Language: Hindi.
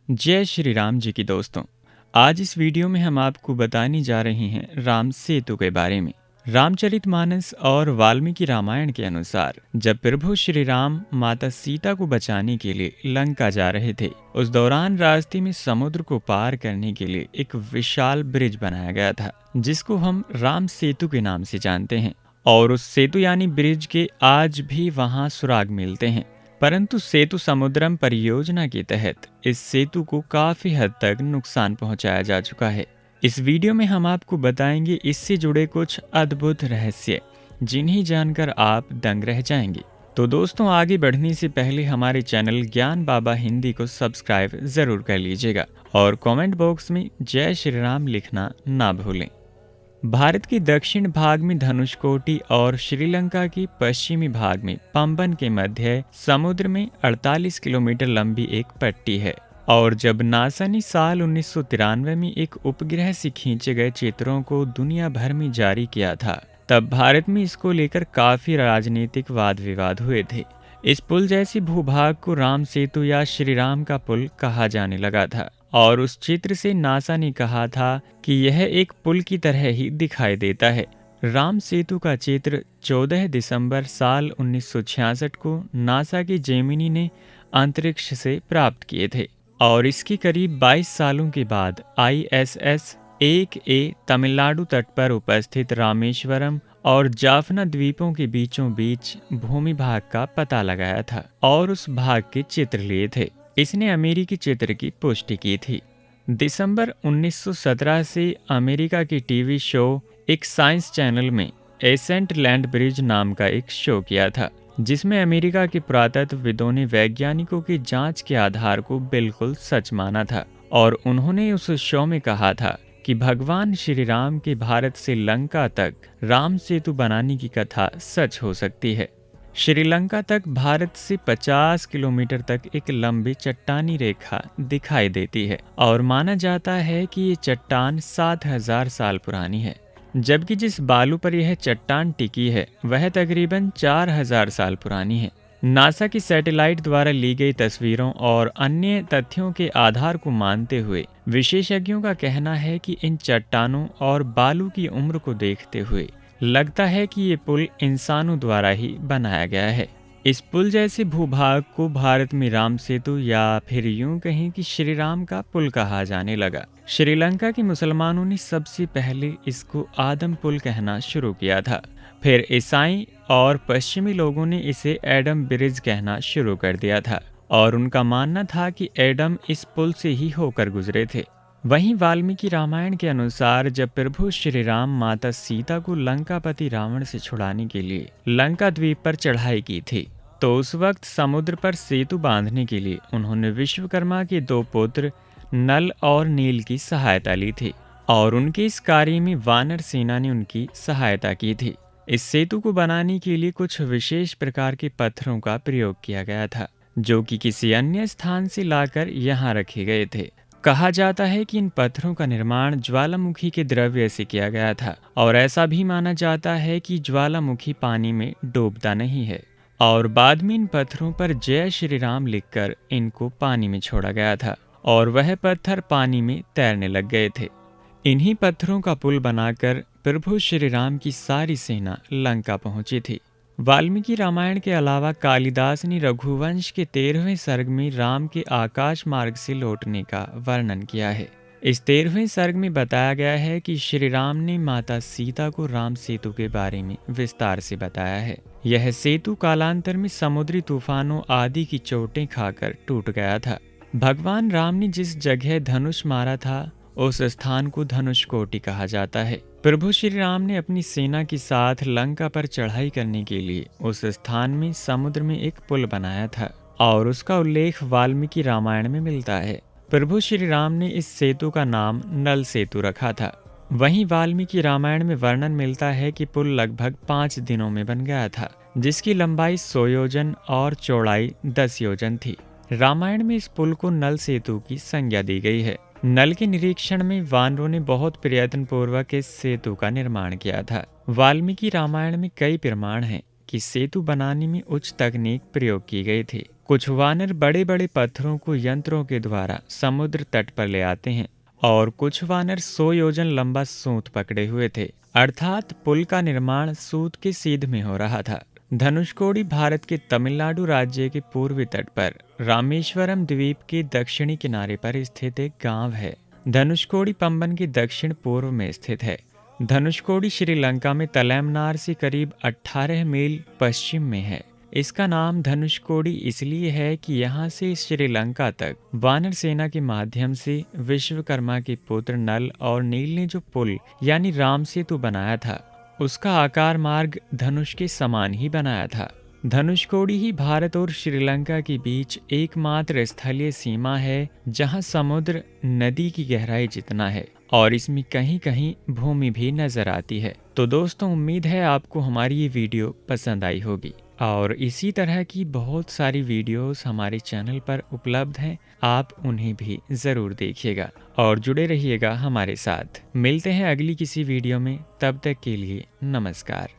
जय श्री राम जी की दोस्तों। आज इस वीडियो में हम आपको बताने जा रहे हैं राम सेतु के बारे में। रामचरितमानस और वाल्मीकि रामायण के अनुसार जब प्रभु श्री राम माता सीता को बचाने के लिए लंका जा रहे थे, उस दौरान रास्ते में समुद्र को पार करने के लिए एक विशाल ब्रिज बनाया गया था, जिसको हम राम सेतु के नाम से जानते हैं। और उस सेतु यानी ब्रिज के आज भी वहां सुराग मिलते हैं। परंतु सेतु समुद्रम परियोजना के तहत इस सेतु को काफी हद तक नुकसान पहुंचाया जा चुका है। इस वीडियो में हम आपको बताएंगे इससे जुड़े कुछ अद्भुत रहस्य, जिन्हें जानकर आप दंग रह जाएंगे। तो दोस्तों, आगे बढ़ने से पहले हमारे चैनल ज्ञान बाबा हिंदी को सब्सक्राइब जरूर कर लीजिएगा और कमेंट बॉक्स में जय श्री राम लिखना ना भूलें। भारत के दक्षिण भाग में धनुषकोटी और श्रीलंका के पश्चिमी भाग में पंबन के मध्य समुद्र में 48 किलोमीटर लंबी एक पट्टी है। और जब नासा ने साल 1993 में एक उपग्रह से खींचे गए चित्रों को दुनिया भर में जारी किया था, तब भारत में इसको लेकर काफी राजनीतिक वाद विवाद हुए थे। इस पुल जैसे भूभाग को राम सेतु या श्री राम का पुल कहा जाने लगा था। और उस चित्र से नासा ने कहा था कि यह एक पुल की तरह ही दिखाई देता है। राम सेतु का चित्र 14 दिसंबर साल 1966 को नासा के जेमिनी ने अंतरिक्ष से प्राप्त किए थे। और इसके करीब 22 सालों के बाद ISS 1A तमिलनाडु तट पर उपस्थित रामेश्वरम और जाफना द्वीपों के बीचों बीच भूमि भाग का पता लगाया था और उस भाग के चित्र लिए थे। इसने अमेरिकी चित्र की पुष्टि की थी। दिसंबर 1917 से अमेरिका के टीवी शो एक साइंस चैनल में एसेंट लैंड ब्रिज नाम का एक शो किया था, जिसमें अमेरिका के पुरातत्वविदों ने वैज्ञानिकों की जांच के आधार को बिल्कुल सच माना था। और उन्होंने उस शो में कहा था कि भगवान श्री राम के भारत से लंका तक राम सेतु बनाने की कथा सच हो सकती है। श्रीलंका तक भारत से 50 किलोमीटर तक एक लंबी चट्टानी रेखा दिखाई देती है और माना जाता है कि ये चट्टान 7000 साल पुरानी है, जबकि जिस बालू पर यह चट्टान टिकी है वह तकरीबन 4000 साल पुरानी है। नासा की सैटेलाइट द्वारा ली गई तस्वीरों और अन्य तथ्यों के आधार को मानते हुए विशेषज्ञों का कहना है कि इन चट्टानों और बालू की उम्र को देखते हुए लगता है कि ये पुल इंसानों द्वारा ही बनाया गया है। इस पुल जैसे भूभाग को भारत में राम सेतु या फिर यूं कहें कि श्री राम का पुल कहा जाने लगा। श्रीलंका के मुसलमानों ने सबसे पहले इसको आदम पुल कहना शुरू किया था। फिर ईसाई और पश्चिमी लोगों ने इसे एडम ब्रिज कहना शुरू कर दिया था और उनका मानना था कि एडम इस पुल से ही होकर गुजरे थे। वहीं वाल्मीकि रामायण के अनुसार जब प्रभु श्री राम माता सीता को लंकापति रावण से छुड़ाने के लिए लंका द्वीप पर चढ़ाई की थी, तो उस वक्त समुद्र पर सेतु बांधने के लिए उन्होंने विश्वकर्मा के 2 पुत्र नल और नील की सहायता ली थी और उनके इस कार्य में वानर सेना ने उनकी सहायता की थी। इस सेतु को बनाने के लिए कुछ विशेष प्रकार के पत्थरों का प्रयोग किया गया था, जो कि किसी अन्य स्थान से लाकर यहाँ रखे गए थे। कहा जाता है कि इन पत्थरों का निर्माण ज्वालामुखी के द्रव्य से किया गया था और ऐसा भी माना जाता है कि ज्वालामुखी पानी में डूबता नहीं है। और बाद में इन पत्थरों पर जय श्री राम लिखकर इनको पानी में छोड़ा गया था और वह पत्थर पानी में तैरने लग गए थे। इन्हीं पत्थरों का पुल बनाकर प्रभु श्री राम की सारी सेना लंका पहुंची थी। वाल्मीकि रामायण के अलावा कालिदास ने रघुवंश के 13वें सर्ग में राम के आकाश मार्ग से लौटने का वर्णन किया है। इस 13वें सर्ग में बताया गया है कि श्री राम ने माता सीता को राम सेतु के बारे में विस्तार से बताया है। यह सेतु कालांतर में समुद्री तूफानों आदि की चोटें खाकर टूट गया था। भगवान राम ने जिस जगह धनुष मारा था उस स्थान को धनुषकोटी कहा जाता है। प्रभु श्री राम ने अपनी सेना के साथ लंका पर चढ़ाई करने के लिए उस स्थान में समुद्र में एक पुल बनाया था और उसका उल्लेख वाल्मीकि रामायण में मिलता है। प्रभु श्री राम ने इस सेतु का नाम नल सेतु रखा था। वहीं वाल्मीकि रामायण में वर्णन मिलता है कि पुल लगभग 5 दिनों में बन गया था, जिसकी लंबाई 100 योजन और चौड़ाई 10 योजन थी। रामायण में इस पुल को नल सेतु की संज्ञा दी गई है। नल के निरीक्षण में वानरों ने बहुत प्रयत्न पूर्वक इस सेतु का निर्माण किया था। वाल्मीकि रामायण में कई प्रमाण हैं कि सेतु बनाने में उच्च तकनीक प्रयोग की गई थी। कुछ वानर बड़े बड़े पत्थरों को यंत्रों के द्वारा समुद्र तट पर ले आते हैं और कुछ वानर 100 योजन लंबा सूत पकड़े हुए थे, अर्थात पुल का निर्माण सूत के सीध में हो रहा था। धनुषकोडी भारत के तमिलनाडु राज्य के पूर्वी तट पर रामेश्वरम द्वीप के दक्षिणी किनारे पर स्थित एक गांव है। धनुषकोडी पंबन के दक्षिण पूर्व में स्थित है। धनुषकोडी श्रीलंका में तलैमनार से करीब 18 मील पश्चिम में है। इसका नाम धनुषकोडी इसलिए है कि यहाँ से श्रीलंका तक वानर सेना के माध्यम से विश्वकर्मा के पुत्र नल और नील ने जो पुल यानी राम सेतु बनाया था, उसका आकार मार्ग धनुष के समान ही बनाया था। धनुषकोडी ही भारत और श्रीलंका के बीच एकमात्र स्थलीय सीमा है जहां समुद्र नदी की गहराई जितना है और इसमें कहीं कहीं भूमि भी नजर आती है। तो दोस्तों, उम्मीद है आपको हमारी ये वीडियो पसंद आई होगी और इसी तरह की बहुत सारी वीडियोस हमारे चैनल पर उपलब्ध हैं, आप उन्हें भी ज़रूर देखिएगा और जुड़े रहिएगा हमारे साथ। मिलते हैं अगली किसी वीडियो में, तब तक के लिए नमस्कार।